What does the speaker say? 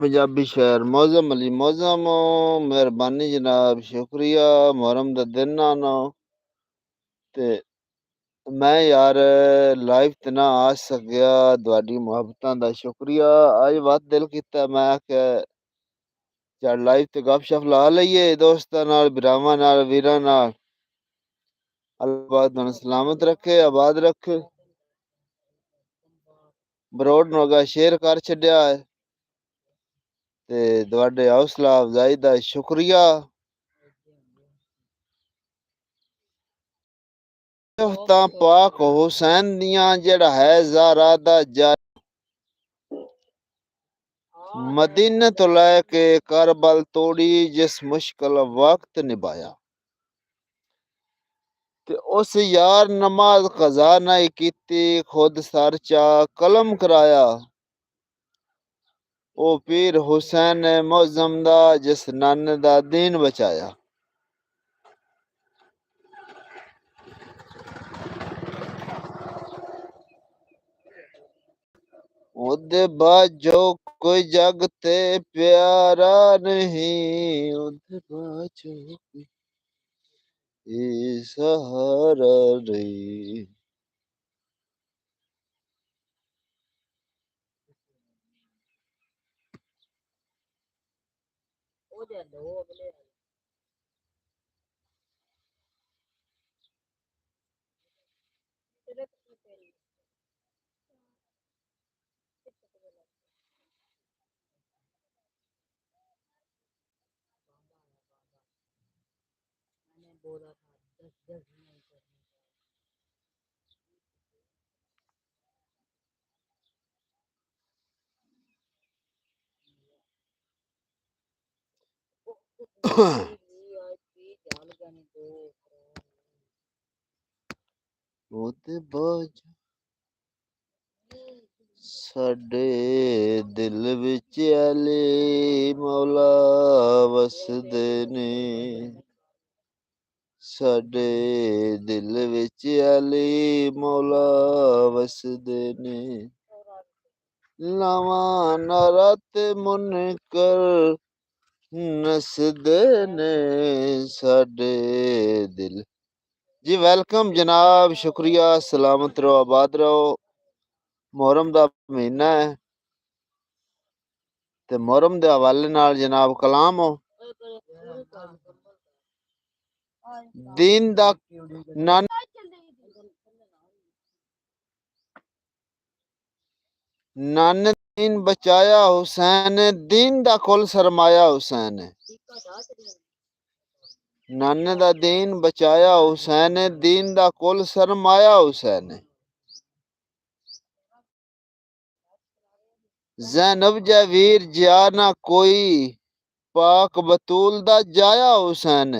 पंजाबी शहर मौजम अली मौजम मेहरबानी जनाब शुक्रिया मुहर्रम दा दिन आना ते मैं यार लाइव ते ना आ सकिया तुहाडी मुहब्बतां दा शुक्रिया अज वत दिल कीता मैं आख्या चल लाइव ते गपशप ला लईए दोस्तां नाल भरावां नाल वीरां नाल अल्लाह पाक तुहानू सलामत रखे आबाद रखे बरोड नू अगा शेयर कर छड्या है ते तुहाडे हौसला अफजाई दा शुक्रिया तां पाक हुसैन दियां जेड़ा है ज़ारा दा मदीने तो लैके करबल तोड़ी जिस मुश्किल वक्त निभाया ते उस यार नमाज कज़ा नहीं कीती खुद सर चा कलम कराया ओ पीर हुसैन मौजम दा जिस नाने दा दीन बचाया ओदे बाद जो कोई जग ते प्यारा नहीं ओदे बाद जो कोई सहारा नहीं ओदे बाद साडे दिल विच अली मौला वसदे ने साडे दिल विच अली मौला वसदे ने लावां नारात मुनकर नसदे ने साडे दिल जी वेलकम जनाब शुक्रिया सलामत रहो आबाद रहो मुहर्रम दा महीना है ते मुहर्रम दे हवाले नाल जनाब कलाम हो दीन दा नाने दीन बचाया हुसैन दीन दा कुल सरमाया हुसैन नाने दा दीन बचाया हुसैन दीन दा कुल सरमाया हुसैन ज़ैनब जै वीर जिया ना कोई पाक बतूल दा जाया हुसैन